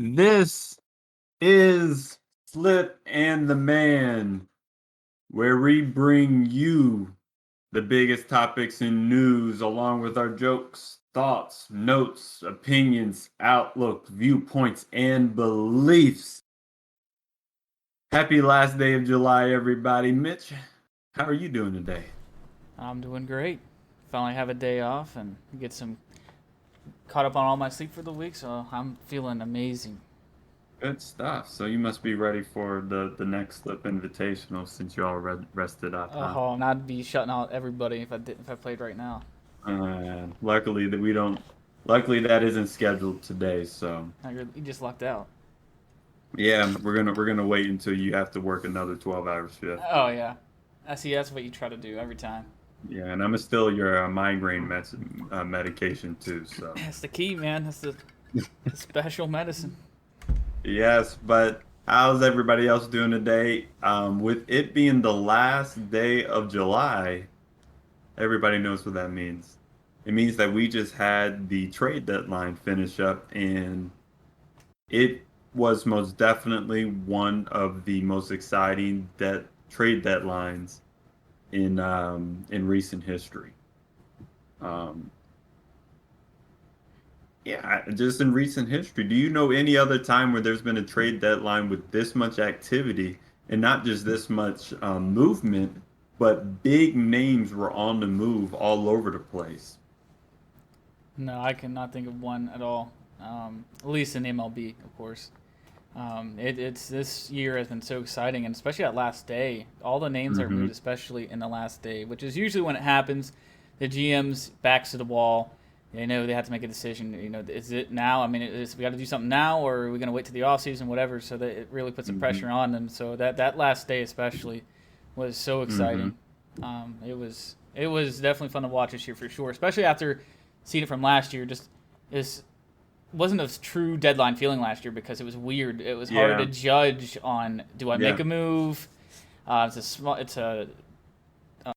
This is Slip and the Man, where we bring you the biggest topics in news, along with our jokes, thoughts, notes, opinions, outlook, viewpoints, and beliefs. Happy last day of July, everybody. Mitch, how are you doing today? I'm doing great. Finally have a day off and get some caught up on all my sleep for the week, so I'm feeling amazing. Good stuff. So you must be ready for the next Slip Invitational since you all rested up, huh? Oh, I'd be shutting out everybody if I played right now. Luckily that we don't. Luckily that isn't scheduled today. So Now you just lucked out. yeah, we're gonna wait until you have to work another 12-hour shift. Oh yeah, I see. That's what you try to do every time. Yeah, and I'm still your migraine medication too. So That's the key, man. That's the special medicine. yes, but how's everybody else doing today? With it being the last day of July, everybody knows what that means. It means that we just had the trade deadline finish up, and it was most definitely one of the most exciting trade deadlines in recent history. Um, yeah, just in recent history. Do you know any other time where there's been a trade deadline with this much activity and not just this much movement, but big names were on the move all over the place? No, I cannot think of one at all. At least in MLB, of course. It's this year has been so exciting, and especially that last day. All the names are moved, Hmm. especially in the last day, which is usually when it happens. The GM's backs to the wall. They know they have to make a decision. Is it now? I mean, we got to do something now, or are we going to wait to the off season, whatever? So that it really puts some Hmm. pressure on them. So that last day especially was so Hmm. exciting. It was definitely fun to watch this year for sure, especially after seeing it from last year. Just is wasn't a true deadline feeling last year because it was weird. It was hard to Yeah, judge on do I make yeah. a move. It's a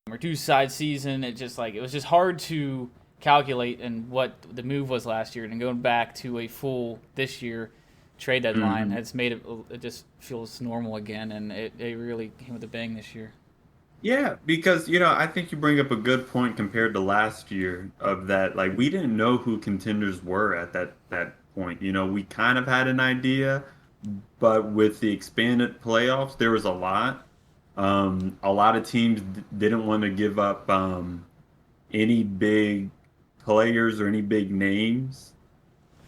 reduced side season. It was just hard to calculate and what the move was last year. And going back to a full this year trade deadline Hmm. has made it just feels normal again, and it really came with a bang this year. Yeah, because I think you bring up a good point compared to last year of that, like we didn't know who contenders were at that point. We kind of had an idea, but with the expanded playoffs, there was a lot. A lot of teams didn't want to give up any big players or any big names.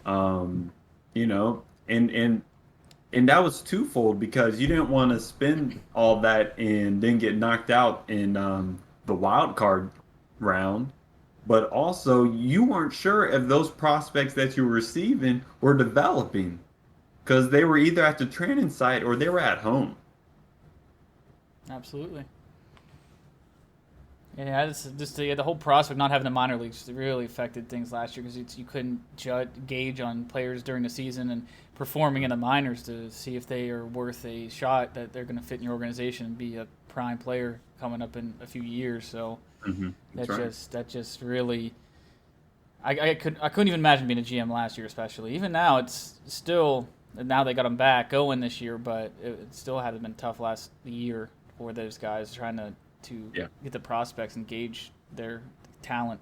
Um, and that was twofold because you didn't want to spend all that and then get knocked out in the wild card round, but also you weren't sure if those prospects that you were receiving were developing because they were either at the training site or they were at home. Absolutely. Yeah, it's just the whole prospect not having the minor leagues really affected things last year because you couldn't gauge on players during the season and performing in the minors to see if they are worth a shot that they're going to fit in your organization and be a prime player coming up in a few years. So That's right. that just really I couldn't even imagine being a GM last year, especially. Even now, it's still now they got them back going this year, but it still had been tough last year for those guys trying to Yeah. get the prospects and gauge their talent.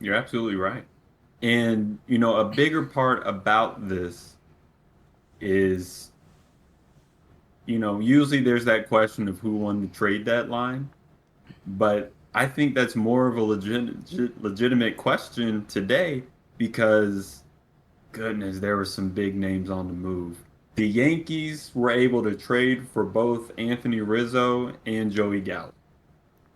You're absolutely right. And a bigger part about this is usually there's that question of who won the trade deadline. But I think that's more of a legitimate question today because, goodness, there were some big names on the move. The Yankees were able to trade for both Anthony Rizzo and Joey Gallo.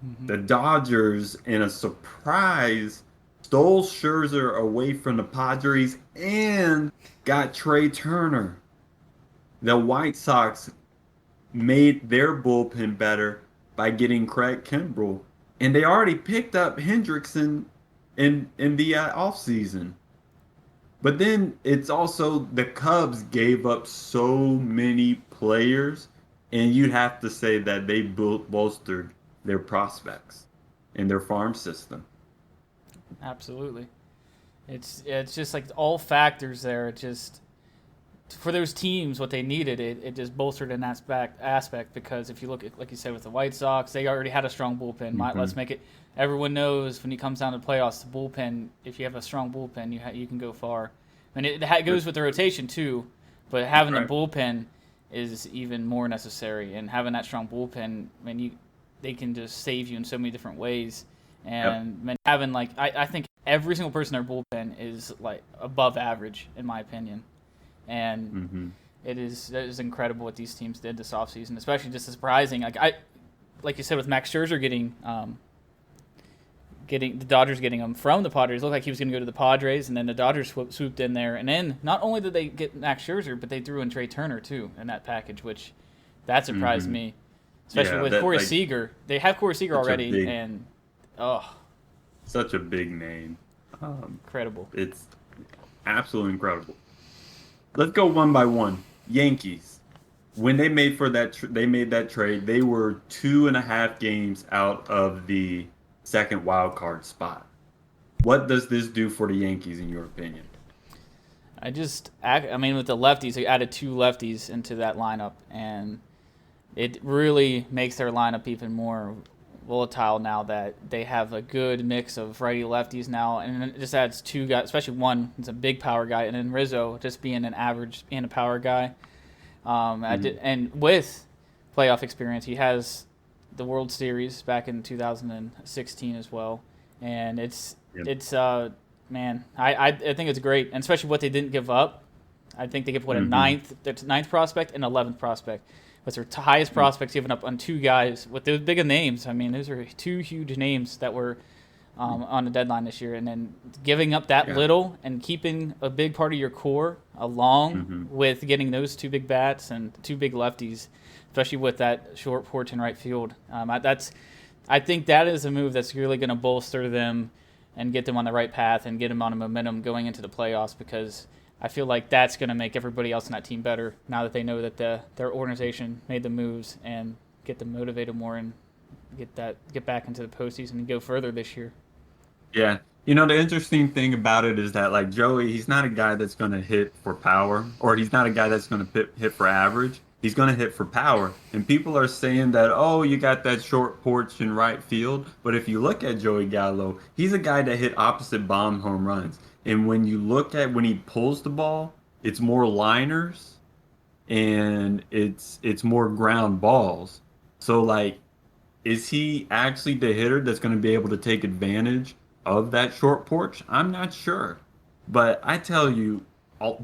Hmm. The Dodgers, in a surprise, stole Scherzer away from the Padres and got Trey Turner. The White Sox made their bullpen better by getting Craig Kimbrell, and they already picked up Hendrickson in the offseason. But then it's also the Cubs gave up so many players, and you'd have to say that they bolstered their prospects in their farm system. Absolutely, it's just like all factors there. It just for those teams, what they needed, it just bolstered in that aspect because if you look at, like you said, with the White Sox, they already had a strong bullpen. Hmm. Let's make it. Everyone knows when it comes down to the playoffs, the bullpen. If you have a strong bullpen, you can go far. And it goes with the rotation too, but having the Right. bullpen is even more necessary. And having that strong bullpen, they can just save you in so many different ways. Yep. And having I think every single person in their bullpen is like above average in my opinion, and Hmm. it is incredible what these teams did this offseason, especially just surprising. Like you said with Max Scherzer getting the Dodgers getting him from the Padres. It looked like he was going to go to the Padres, and then the Dodgers swooped in there, and then not only did they get Max Scherzer, but they threw in Trey Turner too in that package, which that surprised Hmm. me, especially Yeah, with that Corey like Seager. They have Corey Seager such a already, big, and oh, such a big name. incredible. It's absolutely incredible. Let's go one by one. Yankees. When they made that trade, they were 2.5 games out of the second wild card spot. What does this do for the Yankees, in your opinion? I mean, with the lefties, they added two lefties into that lineup, and it really makes their lineup even more volatile now that they have a good mix of righty lefties now, and it just adds two guys, especially one. It's a big power guy, and then Rizzo just being an average and a power guy. Hmm. And with playoff experience, he has the World Series back in 2016 as well, and Yep. it's man, I think it's great, and especially what they didn't give up. I think they give what a Hmm. ninth prospect and 11th prospect. Was their highest prospects given up on two guys with those big names. I mean, those are two huge names that were on the deadline this year, and then giving up that Yeah. little and keeping a big part of your core along Hmm. with getting those two big bats and two big lefties, especially with that short porch in right field. I think that is a move that's really going to bolster them and get them on the right path and get them on a momentum going into the playoffs because I feel like that's going to make everybody else in that team better now that they know that their organization made the moves and get them motivated more and get back into the postseason and go further this year. Yeah. The interesting thing about it is that like Joey, he's not a guy that's going to hit for power, or he's not a guy that's going to hit for average. He's going to hit for power. And people are saying that, oh, you got that short porch in right field. But if you look at Joey Gallo, he's a guy that hit opposite bomb home runs. And when you look at when he pulls the ball, it's more liners and it's more ground balls. So like, is he actually the hitter that's going to be able to take advantage of that short porch? I'm not sure. But I tell you,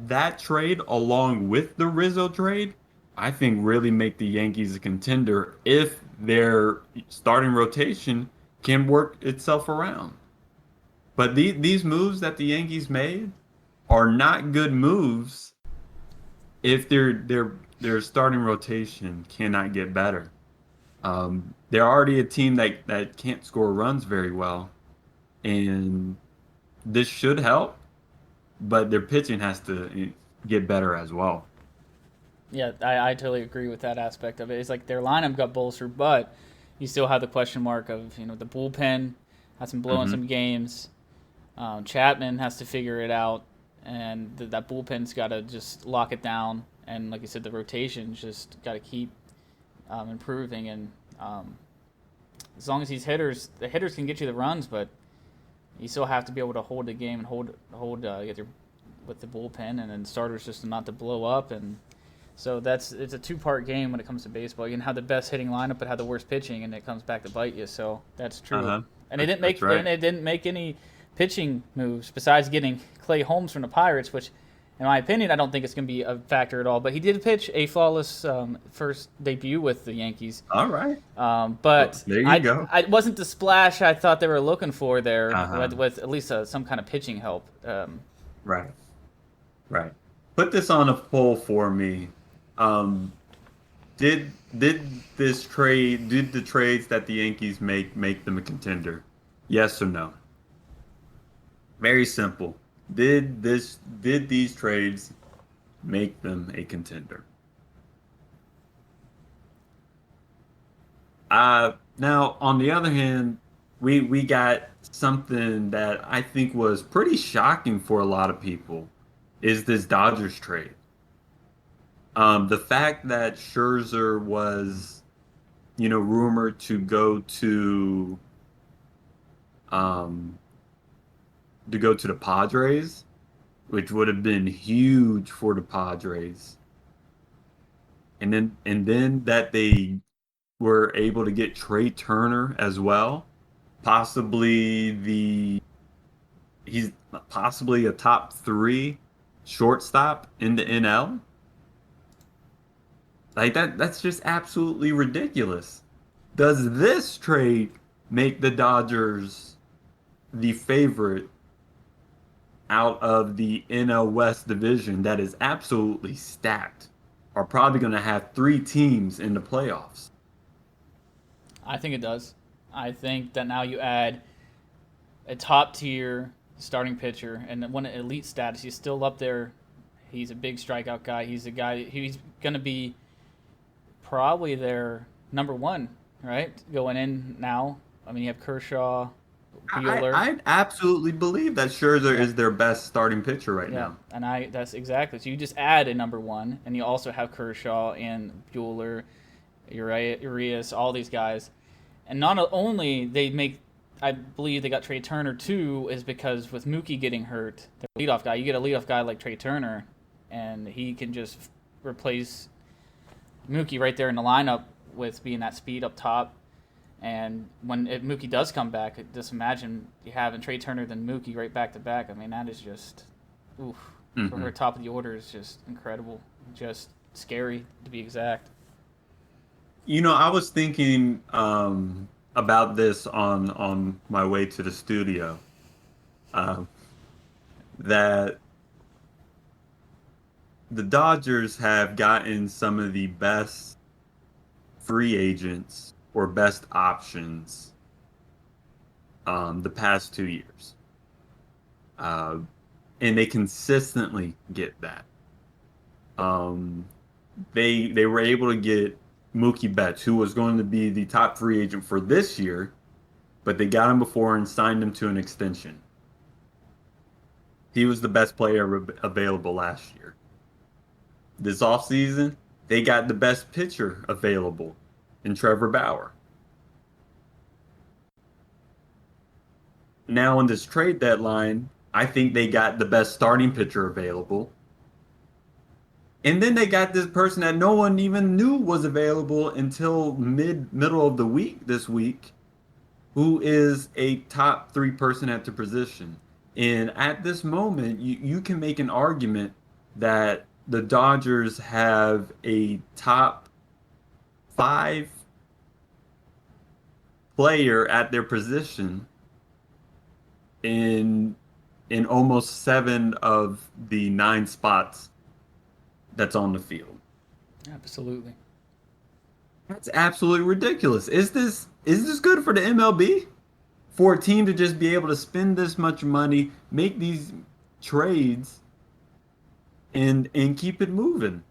that trade along with the Rizzo trade, I think really make the Yankees a contender if their starting rotation can work itself around. But these moves that the Yankees made are not good moves if their starting rotation cannot get better. They're already a team that can't score runs very well, and this should help, but their pitching has to get better as well. Yeah, I totally agree with that aspect of it. It's like their lineup got bolstered, but you still have the question mark of the bullpen has been blowing Hmm. some games. Chapman has to figure it out, and that bullpen's got to just lock it down. And like you said, the rotation's just got to keep improving. And as long as the hitters can get you the runs, but you still have to be able to hold the game and hold get your with the bullpen, and then starters just not to blow up. And so it's a two-part game when it comes to baseball. You can have the best hitting lineup, but have the worst pitching, and it comes back to bite you. So that's true. Uh-huh. And That's right. they didn't make any pitching moves besides getting Clay Holmes from the Pirates, which, in my opinion, I don't think it's going to be a factor at all. But he did pitch a flawless first debut with the Yankees. All right. Well, But there you go. I wasn't the splash I thought they were looking for there Uh-huh. with at least some kind of pitching help. Right. Right. Put this on a poll for me. Um, did did the trades that the Yankees make them a contender? Yes or no? Very simple. Did these trades make them a contender? Now on the other hand, we got something that I think was pretty shocking for a lot of people is this Dodgers trade. The fact that Scherzer was, rumored um, to go to the Padres, which would have been huge for the Padres. And then that they were able to get Trey Turner as well, possibly he's possibly a top three shortstop in the NL. Like that's just absolutely ridiculous. Does this trade make the Dodgers the favorite out of the NL West division that is absolutely stacked? Are probably going to have three teams in the playoffs. I think it does. I think that now you add a top tier starting pitcher and one elite status. He's still up there. He's a big strikeout guy. He's a guy. He's going to be probably their number one, right? Going in now. I mean, you have Kershaw, Bueller. I absolutely believe that Scherzer Yeah, is their best starting pitcher right yeah, now. and that's exactly. So you just add a number one, and you also have Kershaw and Bueller, Urias, all these guys, and not only they make. I believe they got Trey Turner too, is because with Mookie getting hurt, their leadoff guy, you get a leadoff guy like Trey Turner, and he can just replace Mookie right there in the lineup with being that speed up top. And if Mookie does come back, just imagine you having Trey Turner then Mookie right back to back. I mean, that is just, oof, for Hmm. her top of the order is just incredible, just scary to be exact. I was thinking about this on my way to the studio. Uh, that the Dodgers have gotten some of the best free agents or best options the past 2 years. Uh, and they consistently get that. Um, they were able to get Mookie Betts, who was going to be the top free agent for this year, but they got him before and signed him to an extension. He was the best player available last year. This offseason, they got the best pitcher available in Trevor Bauer. Now, in this trade deadline, I think they got the best starting pitcher available. And then they got this person that no one even knew was available until middle of the week this week, who is a top three person at the position. And at this moment, you can make an argument that the Dodgers have a top five player at their position in almost seven of the nine spots that's on the field. Absolutely. That's absolutely ridiculous. Is this good for the MLB? For a team to just be able to spend this much money, make these trades, and keep it moving.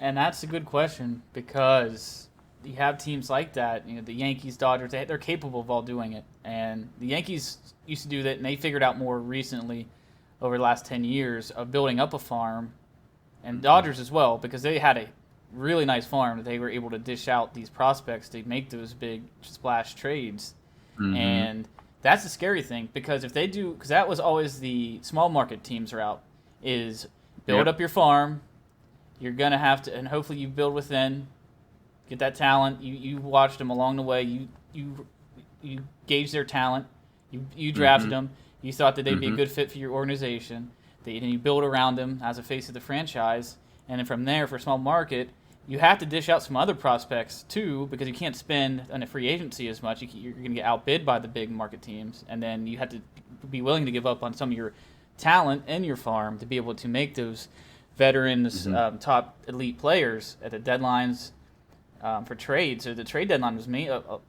And that's a good question because you have teams like that. You know, the Yankees, Dodgers, they're capable of all doing it. And the Yankees used to do that, and they figured out more recently over the last 10 years of building up a farm, and Dodgers as well, because they had a really nice farm that they were able to dish out these prospects to make those big splash trades. Mm-hmm. And that's the scary thing because if they do, because that was always the small market teams route, is build Yep. up your farm. You're gonna have to, and hopefully you build within, get that talent. You watched them along the way. You gauge their talent. You drafted Mm-hmm. them. You thought that they'd be a Mm-hmm. good fit for your organization. And you build around them as a face of the franchise. And then from there, for small market, you have to dish out some other prospects too, because you can't spend on a free agency as much. You're going to get outbid by the big market teams, and then you have to be willing to give up on some of your talent in your farm to be able to make those veterans, Mm-hmm. top elite players at the deadlines for trade. So the trade deadline was a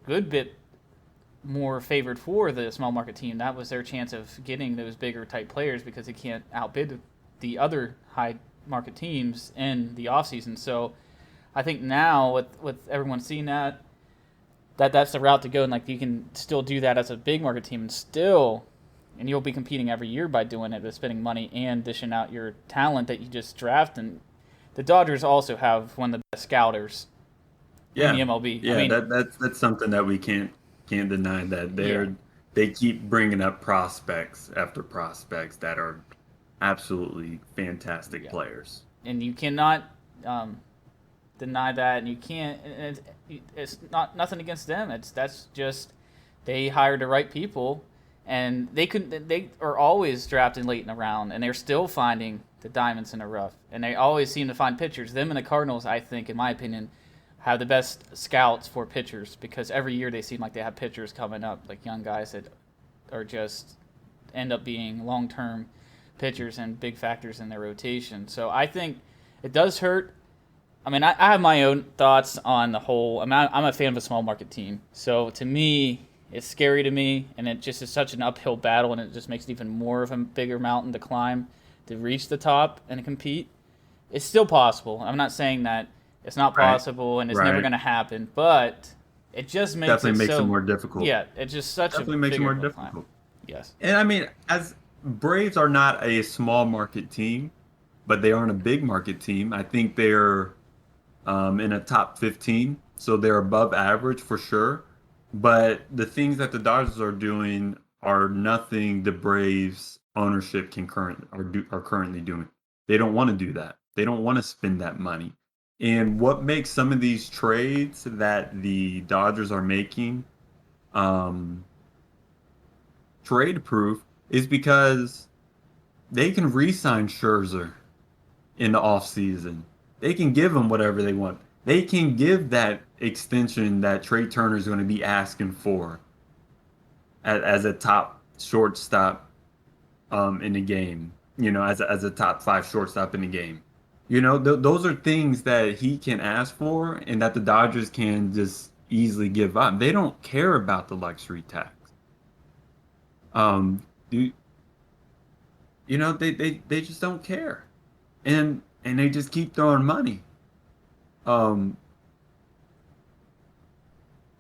good bit more favored for the small market team. That was their chance of getting those bigger type players because they can't outbid the other high market teams in the offseason. So I think now with everyone seeing that's the route to go, and like you can still do that as a big market team and still and you'll be competing every year by doing it, by spending money and dishing out your talent that you just draft. And the Dodgers also have one of the best scouters in the Yeah, MLB. I yeah, mean, that's something that we can't deny that yeah, they keep bringing up prospects after prospects that are absolutely fantastic yeah, players. and you cannot um, deny that, and you can't. And it's not nothing against them. That's just they hired the right people, and they are always drafting late in the round, and they're still finding the diamonds in the rough, and they always seem to find pitchers. Them and the Cardinals, I think, in my opinion, have the best scouts for pitchers because every year they seem like they have pitchers coming up, like young guys that are just end up being long term pitchers and big factors in their rotation. So I think it does hurt. I mean, I have my own thoughts on the whole. I'm a fan of a small market team. So to me, it's scary to me, and it just is such an uphill battle, and it just makes it even more of a bigger mountain to climb to reach the top and compete. It's still possible. I'm not saying that it's not Right, possible and it's never right. going to happen, but it just makes it Definitely makes it so. more difficult. Yeah, it's just such a Definitely makes it bigger more hill climb. difficult. Yes. And I mean, as Braves are not a small market team, but they aren't a big market team. I think they're in a top 15, so they're above average for sure. But the things that the Dodgers are doing are nothing the Braves ownership can are currently doing. They don't want to do that. They don't want to spend that money. And what makes some of these trades that the Dodgers are making um, trade proof is because they can re-sign Scherzer in the offseason. They can give him whatever they want. They can give that extension that Trey Turner is going to be asking for as a top shortstop in the game, as a top five shortstop in the game. Those are things that he can ask for and that the Dodgers can just easily give up. They don't care about the luxury tax. Um, you, they just don't care. And they just keep throwing money. Um,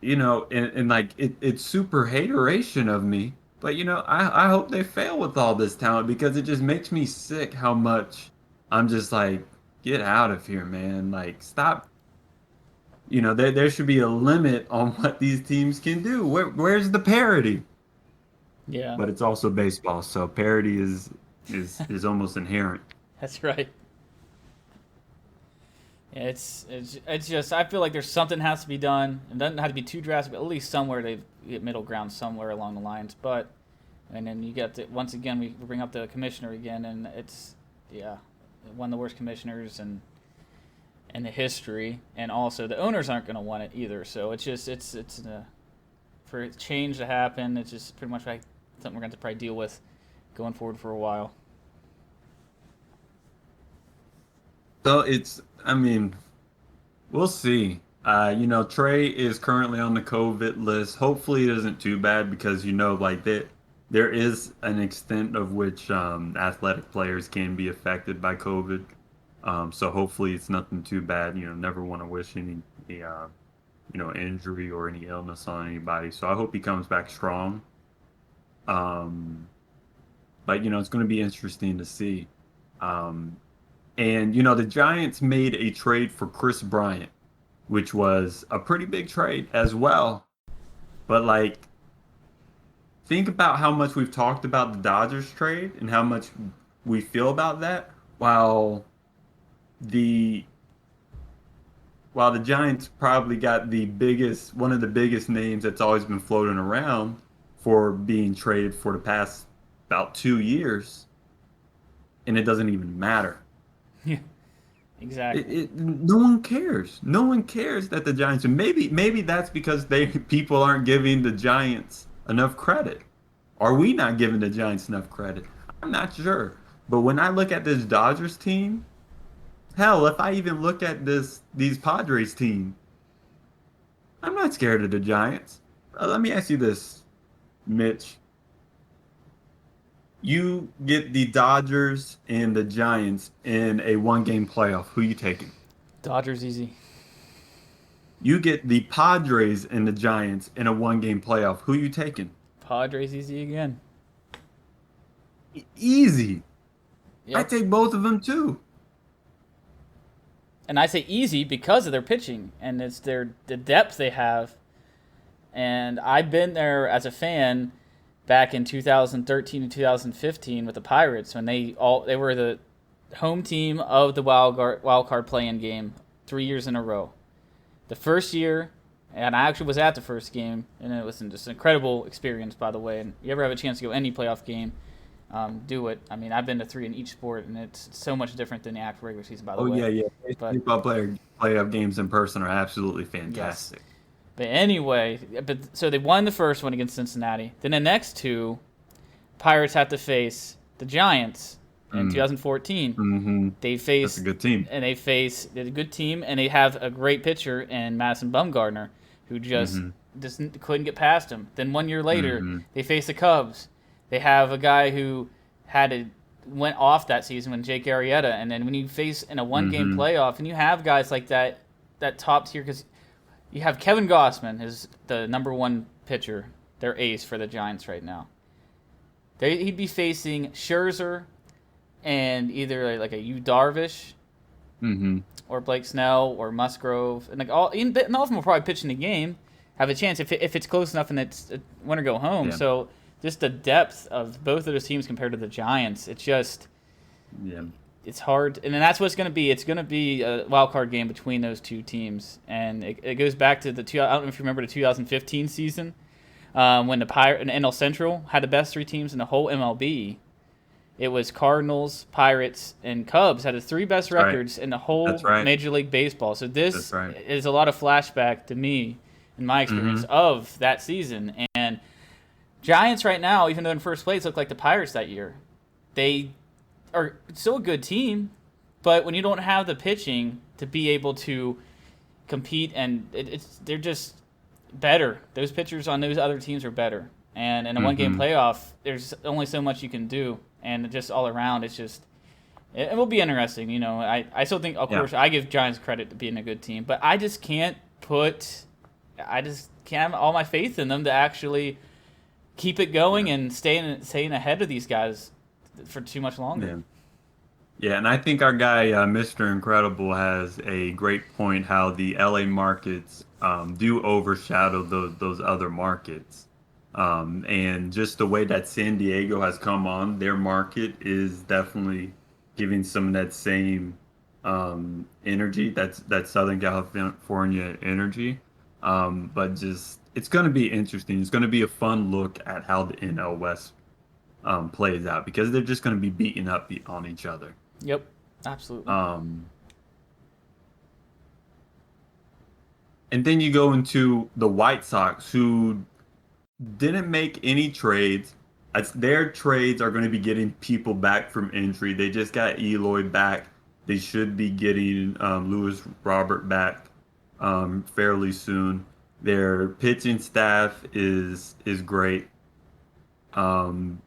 and like it's super hateration of me, but I hope they fail with all this talent because it just makes me sick how much I'm just like, get out of here, man. Like, stop. There should be a limit on what these teams can do. Where's the parity? Yeah, But it's also baseball, so parity is almost inherent. that's right. Yeah, it's just I feel like there's something has to be done. It doesn't have to be too drastic, but at least somewhere they get middle ground somewhere along the lines. But and then you got once again we bring up the commissioner again, and it's yeah, one of the worst commissioners in the history, and also the owners aren't going to want it either. So it's just for change to happen. It's just pretty much like something we're going to probably deal with going forward for a while. So I mean, we'll see. Trey is currently on the COVID list. Hopefully, it isn't too bad because like that, there is an extent of which athletic players can be affected by COVID. So hopefully, it's nothing too bad. Never want to wish any injury or any illness on anybody. So I hope he comes back strong. Um, but it's going to be interesting to see. Um, and the Giants made a trade for Chris Bryant, which was a pretty big trade as well. But like, think about how much we've talked about the Dodgers trade and how much we feel about that, while the while the Giants probably got one of the biggest names that's always been floating around for being traded for the past about 2 years, and it doesn't even matter. Yeah, exactly. No one cares. No one cares that the Giants. And maybe that's because people aren't giving the Giants enough credit. Are we not giving the Giants enough credit? I'm not sure. But when I look at this Dodgers team, hell, if I even look at these Padres team, I'm not scared of the Giants. Let me ask you this, Mitch. You get the Dodgers and the Giants in a one-game playoff. Who you taking? Dodgers easy. You get the Padres and the Giants in a one-game playoff. Who you taking? Padres easy again. Easy. I Yep. take both of them too. And I say easy because of their pitching and it's the depth they have. And I've been there as a fan back in 2013 and 2015 with the Pirates when they were the home team of the wild card play-in game 3 years in a row. The first year, and I actually was at the first game, and it was just an incredible experience, by the way. And if you ever have a chance to go any playoff game, do it. I mean, I've been to three in each sport, and it's so much different than the actual regular season, by the Oh way. yeah, yeah. But Baseball playoff games in person are absolutely yes, fantastic. but anyway, so they won the first one against Cincinnati. Then the next two, Pirates have to face the Giants in Mm, 2014. hmm They That's a face good team. they're a good team, and they have a great pitcher in Madison Bumgarner, who Hmm just couldn't get past him. Then 1 year later, hmm they face the Cubs. They have a guy who went off that season when Jake Arrieta, and then when you face in a one game hmm playoff, and you have guys like that top tier, because you have Kevin Gossman is the number one pitcher, their ace for the Giants right now. He'd be facing Scherzer and either like a Yu Darvish hmm or Blake Snell or Musgrove, and all of them will probably pitch in the game, have a chance if it's close enough and it's a win or go home. Yeah, So just the depth of both of those teams compared to the Giants, yeah. it's hard, and then that's what it's going to be. It's going to be a wild card game between those two teams, and it goes back to I don't know if you remember the 2015 season when the Pirate and NL Central had the best three teams in the whole MLB. It was Cardinals, Pirates, and Cubs had the three best That's right. records in the That's whole right. Major League Baseball. So That's this right. is a lot of flashback to me, in my experience, Hmm of that season. And Giants right now, even though in first place, look like the Pirates that year. They are still a good team, but when you don't have the pitching to be able to compete, and they're just better. Those pitchers on those other teams are better. And in a one game hmm playoff, there's only so much you can do, and just all around, it will be interesting. I still think, of Yeah. course, I give Giants credit to being a good team, but I just can't have all my faith in them to actually keep it going Yeah. and staying ahead of these guys for too much longer. Yeah. Yeah, and I think our guy, Mr. Incredible, has a great point how the LA markets do overshadow those other markets. And just the way that San Diego has come on, their market is definitely giving some of that same energy, that Southern California energy. But just it's going to be interesting. It's going to be a fun look at how the NL West plays out because they're just going to be beating up on each other. Yep, absolutely. Um, and then you go into the White Sox, who didn't make any trades. As their trades are going to be getting people back from injury. They just got Eloy back. They should be getting Lewis Robert back fairly soon. Their pitching staff is great. Um,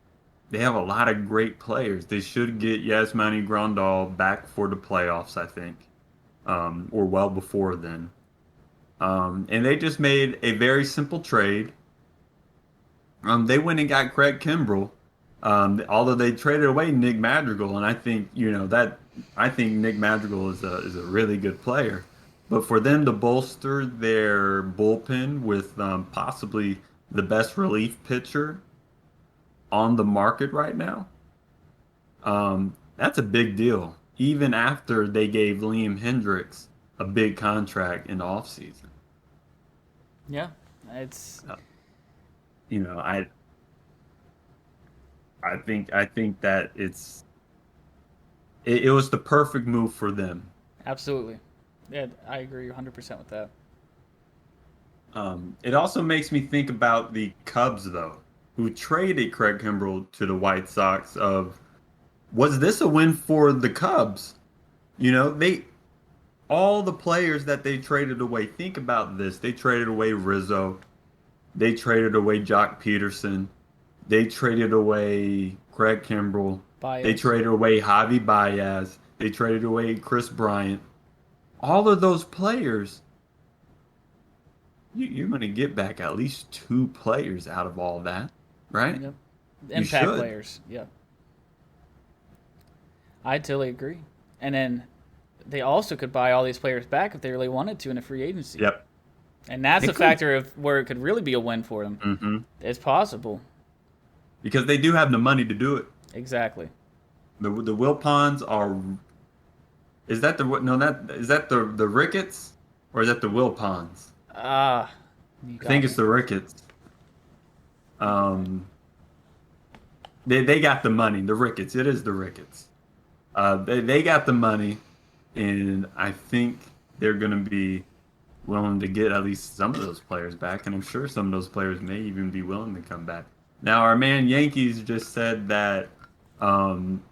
they have a lot of great players. They should get Yasmani Grandal back for the playoffs, I think, or well before then. And they just made a very simple trade. They went and got Craig Kimbrell, although they traded away Nick Madrigal, and I think I think Nick Madrigal is a really good player. But for them to bolster their bullpen with possibly the best relief pitcher on the market right now, that's a big deal. Even after they gave Liam Hendricks a big contract in the offseason. Yeah, it's Uh, you know, I think that it was the perfect move for them. absolutely. Yeah, I agree 100% with that. It also makes me think about the Cubs though, who traded Craig Kimbrell to the White Sox. Was this a win for the Cubs? They all the players that they traded away. Think about this. They traded away Rizzo. They traded away Jock Peterson. They traded away Craig Kimbrell. They Bias. traded away Javi Baez. They traded away Chris Bryant. All of those players, you're going to get back at least two players out of all that, right? Yep. You Impact should. players. Yep. I totally agree. And then they also could buy all these players back if they really wanted to in a free agency. Yep. And that's They a could. factor of where it could really be a win for them. Hmm. It's possible. Because they do have the money to do it. Exactly. The Wilpons are. Is that the no? That is that the Ricketts or is that the Wilpons? Ah, you I think got it's me. the Ricketts. Um, they got the money. The Ricketts. It is the Ricketts. They got the money, and I think they're going to be willing to get at least some of those players back, and I'm sure some of those players may even be willing to come back. Now, our man Yankees just said that um,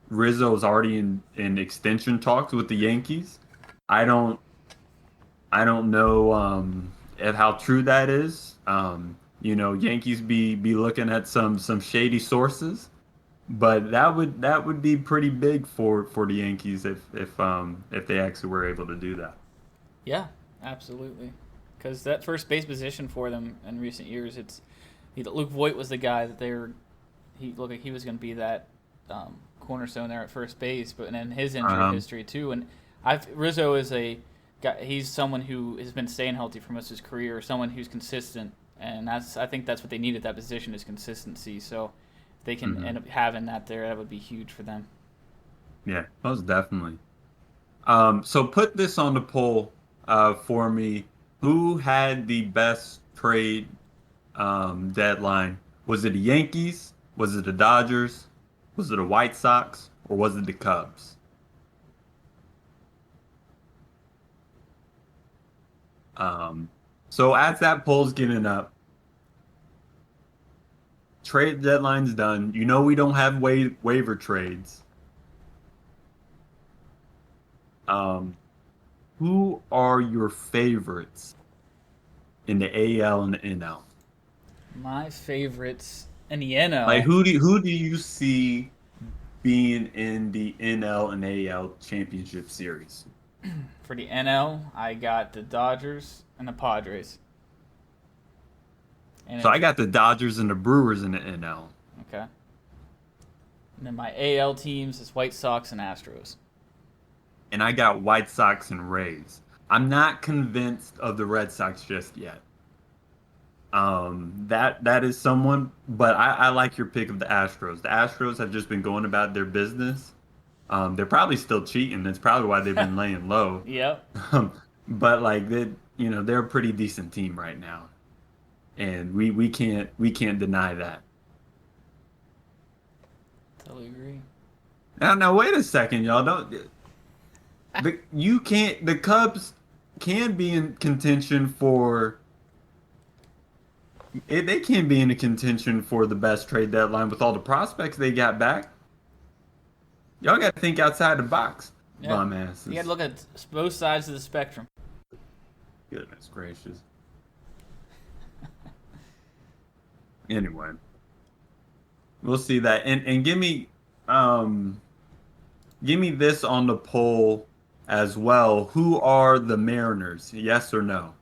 Rizzo is already in extension talks with the Yankees. I don't I don't know at how true that is. Yankees be looking at some shady sources. But that would be pretty big for the Yankees if they actually were able to do that. Yeah, absolutely. Because that first base position for them in recent years, Luke Voigt was the guy that he looked like he was going to be that cornerstone there at first base, but and then his injury Um, history too. And Rizzo is a guy. He's someone who has been staying healthy for most of his career, someone who's consistent, and I think that's what they need at that position is consistency. So if they can mhm. end up having that there, that would be huge for them. Yeah, most definitely. So put this on the poll for me. Who had the best trade deadline? Was it the Yankees? Was it the Dodgers? Was it the White Sox? Or was it the Cubs? Um, so as that poll's getting up, trade deadline's done. You know we don't have waiver trades. Um, who are your favorites in the AL and the NL? My favorites in the NL Like who do you see being in the NL and AL championship series? for the NL, I got the Dodgers and the Padres. And So then I got the Dodgers and the Brewers in the NL, okay. And then my AL teams is White Sox and Astros. and I got White Sox and Rays. I'm not convinced of the Red Sox just yet. That is someone, but I like your pick of the Astros. The Astros have just been going about their business. They're probably still cheating. That's probably why they've been laying low. Yep. Um, but like they're a pretty decent team right now, and we can't deny that. Totally agree. Now wait a second, y'all. Don't you can't the Cubs can be in contention for they can be in a contention for the best trade deadline with all the prospects they got back. Y'all got to think outside the box, Yeah. bum You got to asses. look at both sides of the spectrum. Goodness gracious. Anyway, we'll see that. And um give me this on the poll as well. Who are the Mariners? Yes or no?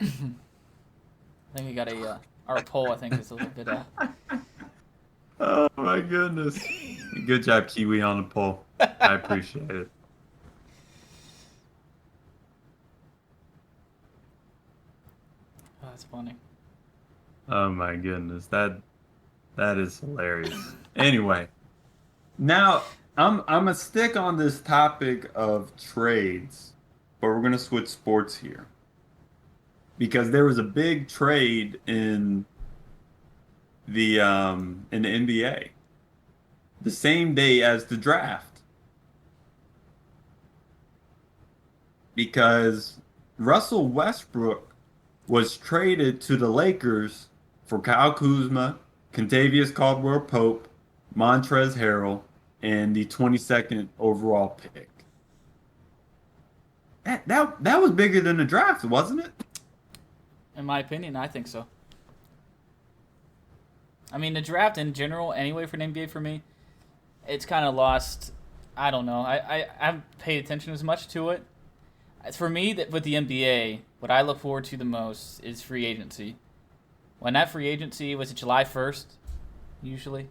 I think we got our poll. I think is a little bit. Oh my goodness. Good job, Kiwi, on the poll. I appreciate it. Oh, that's funny. Oh my goodness. That is hilarious. Anyway, now I'm gonna stick on this topic of trades, but we're gonna switch sports here because there was a big trade in the NBA the same day as the draft because Russell Westbrook was traded to the Lakers for Kyle Kuzma, Contavious Caldwell-Pope, Montrezl Harrell, and the 22nd overall pick. That was bigger than the draft, wasn't it? In my opinion, I think so. I mean, the draft in general, anyway, for the NBA for me, it's kind of lost. I don't know. I haven't paid attention as much to it. For me, with the NBA, what I look forward to the most is free agency. When that free agency was it July 1st, usually.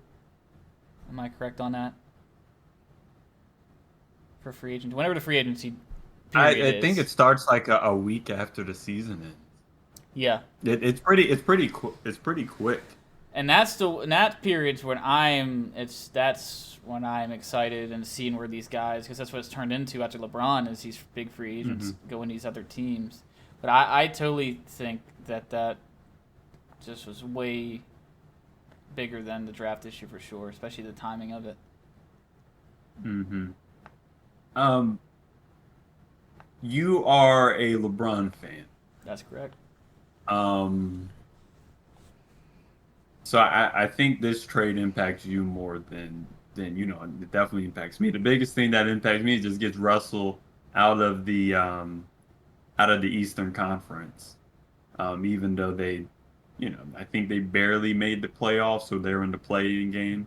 Am I correct on that? For free agency, whenever the free agency period I think is. it starts like a week after the season ends. Yeah, It's pretty quick. and that period's when that's when I'm excited and seeing where these guys, because that's what it's turned into after LeBron is these big free agents Hmm. going to these other teams. But I totally think that just was way bigger than the draft this year for sure, especially the timing of it. Hmm. Um, you are a LeBron fan. That's correct. Um, so I think this trade impacts you more than it definitely impacts me. The biggest thing that impacts me is just gets Russell out of the Eastern Conference. Even though I think they barely made the playoffs, so they're in the play-in game.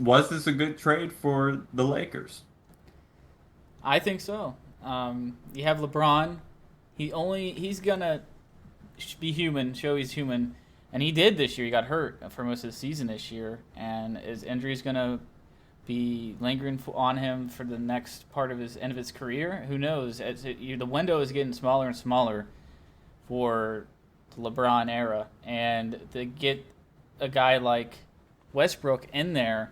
Was this a good trade for the Lakers? I think so. You have LeBron. He's gonna be human, show he's human, and he did this year. He got hurt for most of the season this year, and his injury is gonna be lingering on him for the next part of his end of his career. Who knows? The window is getting smaller and smaller for the LeBron era, and to get a guy like Westbrook in there.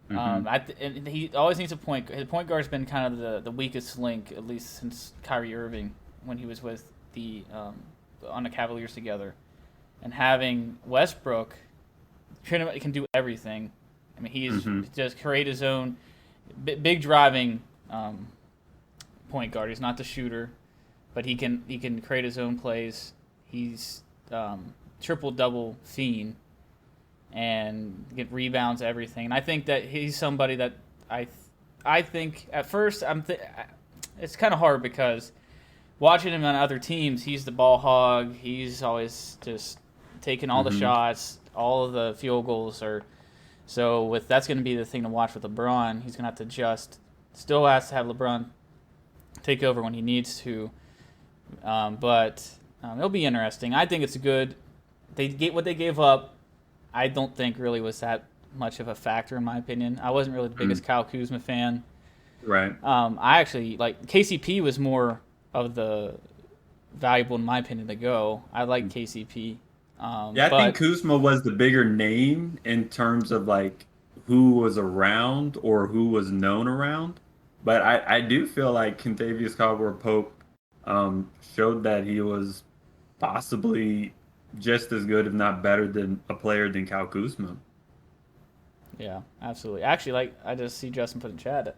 Hmm. And he always needs a point. His point guard's been kind of the weakest link, at least since Kyrie Irving, when he was with the on the Cavaliers together, and having Westbrook can do everything. I mean, he's Hmm. just create his own big driving point guard. He's not the shooter, but he can create his own plays. He's triple double fiend and get rebounds, everything. And I think that he's somebody that I think at first it's kind of hard because watching him on other teams, he's the ball hog. He's always just taking all the Hmm. shots, all of the field goals are. So with that's going to be the thing to watch with LeBron. He's going to have to adjust. Still has to have LeBron take over when he needs to, but it'll be interesting. I think it's good. They get what they gave up. I don't think really was that much of a factor in my opinion. I wasn't really the biggest Kyle Kuzma fan. Right. I actually like KCP was more of the valuable in my opinion to go. I like KCP, Yeah, I think but Kuzma was the bigger name in terms of like who was around or who was known around. But I do feel like Kentavious Caldwell-Pope showed that he was possibly just as good, if not better, than a player than Kyle Kuzma. yeah, absolutely. Actually, like I just see Justin put in chat.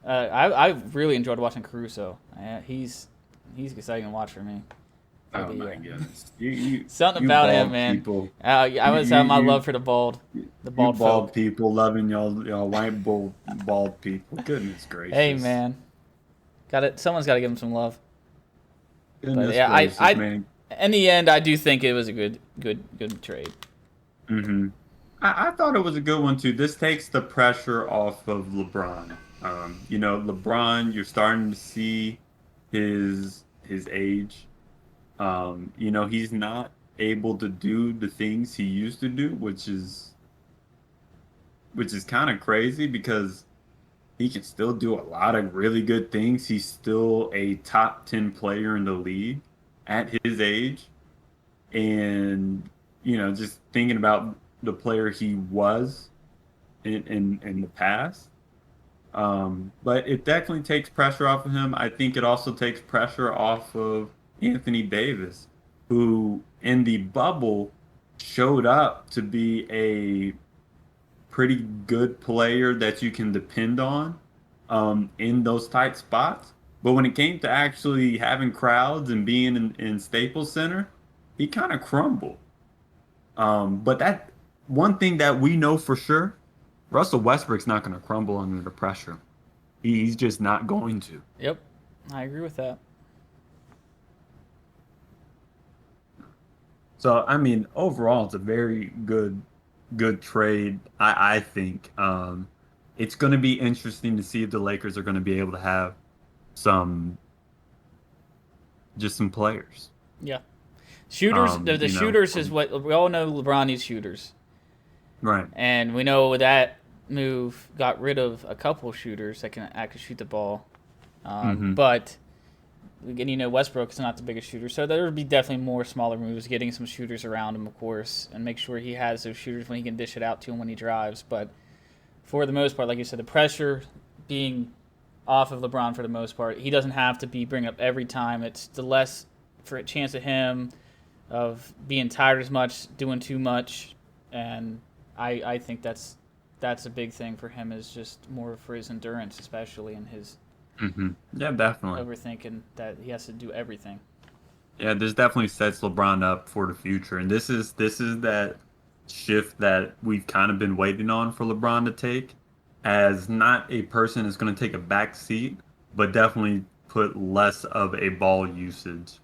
I really enjoyed watching Caruso. He's exciting to watch for me. For Oh the my goodness, you something you about him, bald man. people, I you was you having my you love for the you bald bald folk. people loving y'all white bald people. Goodness Hey, gracious, man, got it. Someone's got to give him some love. But goodness yeah, gracious, man. in the end, I do think it was a good trade. Hmm. I thought it was a good one too. This takes the pressure off of LeBron. LeBron, you're starting to see his age. He's not able to do the things he used to do, which is kind of crazy because he can still do a lot of really good things. He's still a top 10 player in the league at his age. And, just thinking about the player he was in the past. But it definitely takes pressure off of him. I think it also takes pressure off of Anthony Davis, who in the bubble showed up to be a pretty good player that you can depend on in those tight spots. But when it came to actually having crowds and being in Staples Center, he kind of crumbled. But that one thing that we know for sure, Russell Westbrook's not going to crumble under the pressure. He's just not going to. Yep, I agree with that. So I mean, overall, it's a very good trade. I think it's going to be interesting to see if the Lakers are going to be able to have some just some players. Yeah. Shooters, the You know, shooters is what we all know. LeBron needs shooters, right. and we know that move got rid of a couple shooters that can actually shoot the ball. Hmm. But again, Westbrook is not the biggest shooter, so there would be definitely more smaller moves, getting some shooters around him, of course, and make sure he has those shooters when he can dish it out to him when he drives. But for the most part, like you said, the pressure being off of LeBron for the most part, he doesn't have to be bring up every time. It's the less for a chance of him of being tired as much, doing too much, and I think that's a big thing for him, is just more for his endurance, especially, and his Hmm. Yeah, definitely. overthinking that he has to do everything. Yeah, this definitely sets LeBron up for the future, and this is that shift that we've kind of been waiting on for LeBron to take, as not a person is going to take a back seat, but definitely put less of a ball usage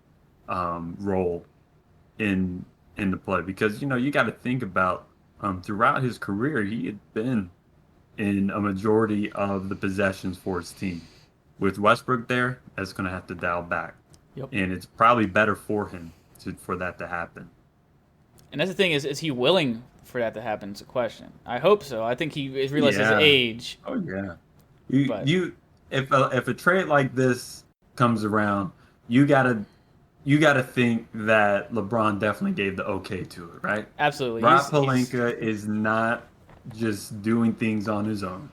role in the play, because you got to think about throughout his career he had been in a majority of the possessions for his team. With Westbrook there, that's going to have to dial back, Yep. and it's probably better for him for that to happen. And that's the thing, is he willing for that to happen? It's a question. I hope so. I think he realizes his Yeah. age, Oh yeah. You but you if a trade like this comes around, you gotta you gotta think that LeBron definitely gave the okay to it, right? absolutely, Rob he's Pelinka is not just doing things on his own.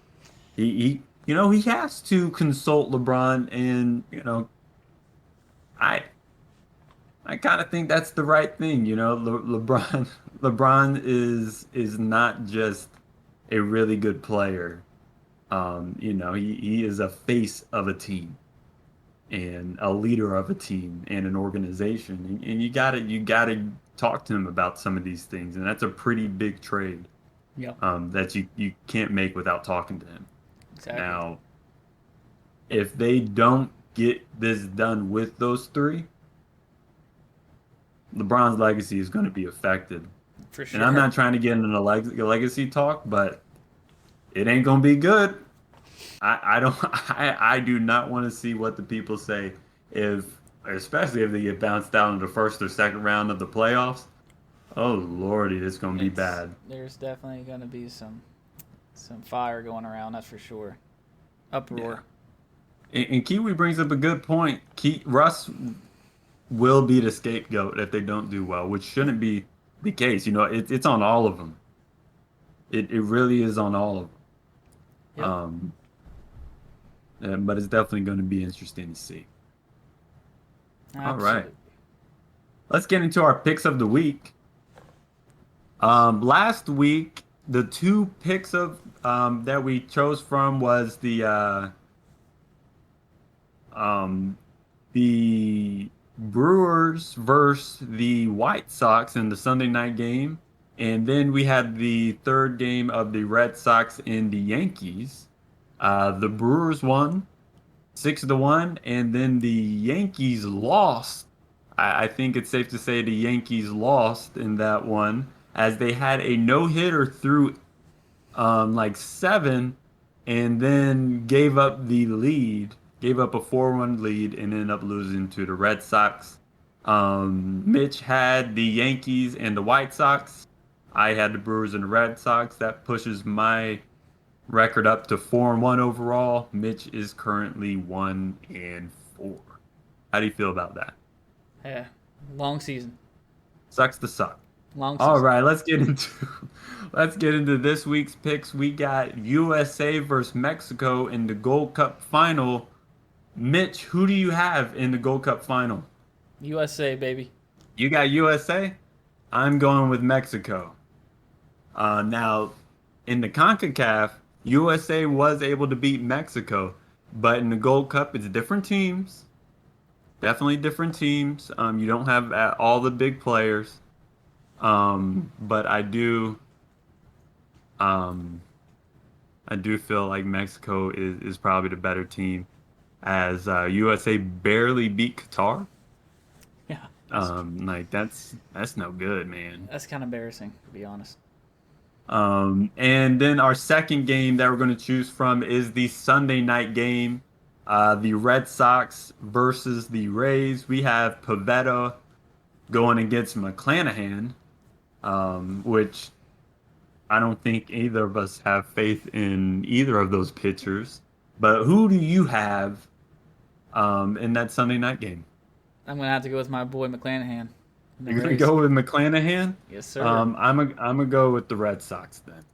He has to consult LeBron, and I I kind of think that's the right thing. LeBron LeBron is not just a really good player. He is a face of a team and a leader of a team and an organization, and you gotta talk to him about some of these things, and that's a pretty big trade yeah, that you can't make without talking to him. exactly, Now, if they don't get this done with those three, LeBron's legacy is going to be affected. for And I'm sure. not trying to get into legacy talk, but it ain't going to be good. I don't I do not want to see what the people say, if especially if they get bounced out in the first or second round of the playoffs. Oh lordy, it's going to be It's bad. There's definitely going to be some fire going around. That's for sure. Yeah. Uproar. And Kiwi brings up a good point. Russ will be the scapegoat if they don't do well, which shouldn't be the case. It's on all of them. It really is on all of them. Yep. But it's definitely going to be interesting to see. All right, Absolutely. let's get into our picks of the week. Last week, the two picks of that we chose from was um, the Brewers versus the White Sox in the Sunday night game. And then we had the third game of the Red Sox and the Yankees. The Brewers won 6-1, and then the Yankees lost. I think it's safe to say the Yankees lost in that one, as they had a no hitter through like seven, and then gave up a 4-1 lead, and ended up losing to the Red Sox. Mitch had the Yankees and the White Sox. I had the Brewers and the Red Sox. That pushes my record up to 4-1 overall. Mitch is currently 1-4. How do you feel about that? Yeah. Long season. Sucks to suck. Long All season. right, let's get into this week's picks. We got USA versus Mexico in the Gold Cup final. Mitch, who do you have in the Gold Cup final? USA, baby. You got USA? I'm going with Mexico. Now, in the CONCACAF, USA was able to beat Mexico, but in the Gold Cup, it's different teams. Definitely different teams. You don't have all the big players. But um, I do feel like Mexico is probably the better team, as USA barely beat Qatar. Yeah. Like that's no good, man. That's kind of embarrassing, to be honest. And then our second game that we're going to choose from is the Sunday night game. The Red Sox versus the Rays. We have Pavetta going against McClanahan, which I don't think either of us have faith in either of those pitchers. But who do you have in that Sunday night game? I'm gonna have to go with my boy McClanahan. You're gonna go with McClanahan? Yes, sir. I'm gonna go with the Red Sox then.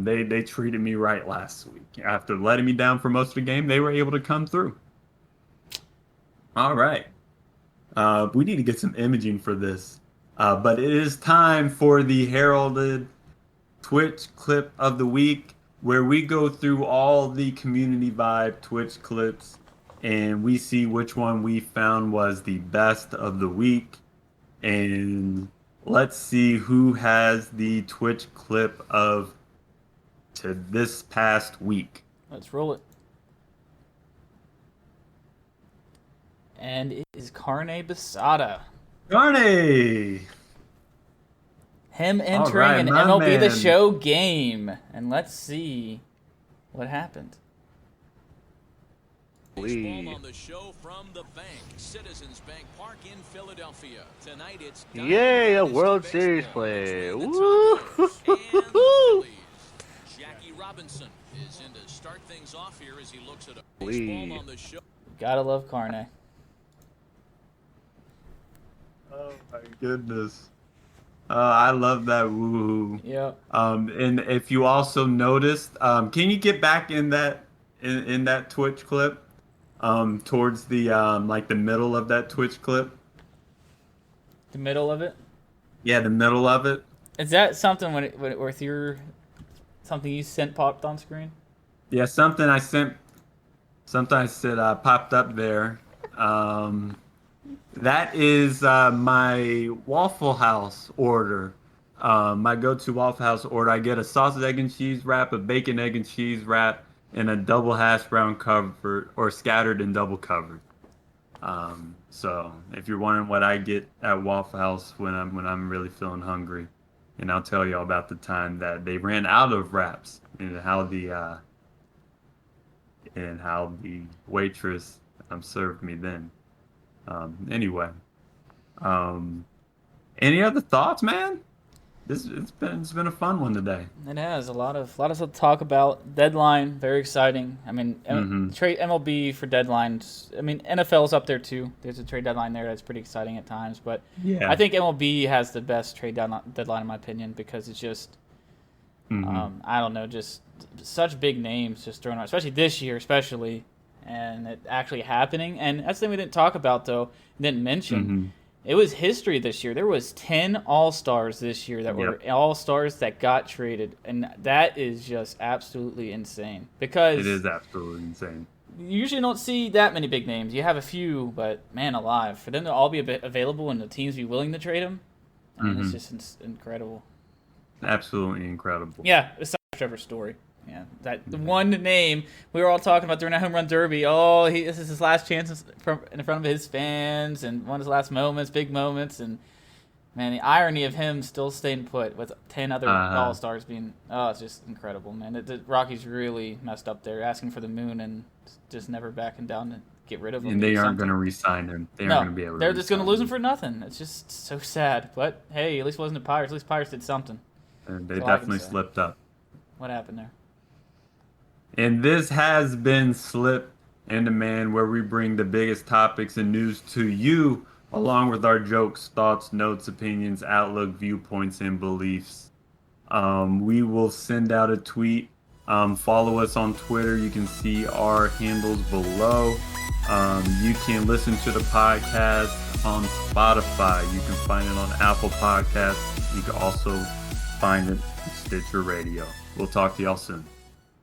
They treated me right last week. After letting me down for most of the game, they were able to come through. All right. We need to get some imaging for this. But it is time for the heralded Twitch clip of the week, where we go through all the community vibe Twitch clips and we see which one we found was the best of the week. And let's see who has the Twitch clip of to this past week. Let's roll it. And it is Carne Basada. Carne! Him entering right, an my MLB The man. Show game. And let's see what happened. Baseball on the show from the bank, Citizens Bank Park in Philadelphia. Tonight it's Yay, a World Series play. Woo! Jackie Robinson is in to start things off here as he looks at a baseball on the show. Gotta love Carne. Oh my goodness. I love that woo. Yep. And if you also noticed, can you get back in that in that Twitch clip? Towards the like the middle of that Twitch clip. The middle of it? Yeah, the middle of it. Is that something with your something you sent popped on screen? Yeah, something I said popped up there. That is my Waffle House order. My go-to Waffle House order. I get a sausage, egg, and cheese wrap, a bacon, egg, and cheese wrap, and a double hash brown covered or scattered and double covered. So if you're wondering what I get at Waffle House when I'm really feeling hungry, and I'll tell you all about the time that they ran out of wraps and how the waitress served me then. Anyway, any other thoughts, man? It's been a fun one today. It has a lot of stuff to talk about. Deadline, very exciting. I mean, trade MLB for deadlines. I mean, NFL's up there too. There's a trade deadline there that's pretty exciting at times. But Yeah. I think MLB has the best trade deadline in my opinion because it's just, I don't know, just such big names just thrown out, especially this year, and it actually happening. And that's the thing we didn't talk about though, didn't mention. It was history this year. There was 10 All-Stars this year that were All-Stars that got traded, and that is just absolutely insane. Because It is absolutely insane. you usually don't see that many big names. You have a few, but man alive, for them to all be available and the teams be willing to trade them, I mean, it's just incredible. Absolutely incredible. Yeah, it's Trevor's story. Yeah, that the one name we were all talking about during that home run derby. Oh, this is his last chance in front of his fans, and one of his last moments, big moments, and man, the irony of him still staying put with 10 other All Stars being, it's just incredible, man. The Rockies really messed up there, asking for the moon and just never backing down to get rid of him. And they aren't going to re-sign him. They aren't going to be able to. They're just going to re-sign lose him for nothing. It's just so sad. But hey, at least it wasn't the Pirates. At least Pirates did something. And they That's all I can definitely say. slipped up. What happened there? And this has been Slip and Demand, where we bring the biggest topics and news to you, along with our jokes, thoughts, notes, opinions, outlook, viewpoints, and beliefs. We will send out a tweet. Follow us on Twitter. You can see our handles below. You can listen to the podcast on Spotify. You can find it on Apple Podcasts. You can also find it on Stitcher Radio. We'll talk to y'all soon.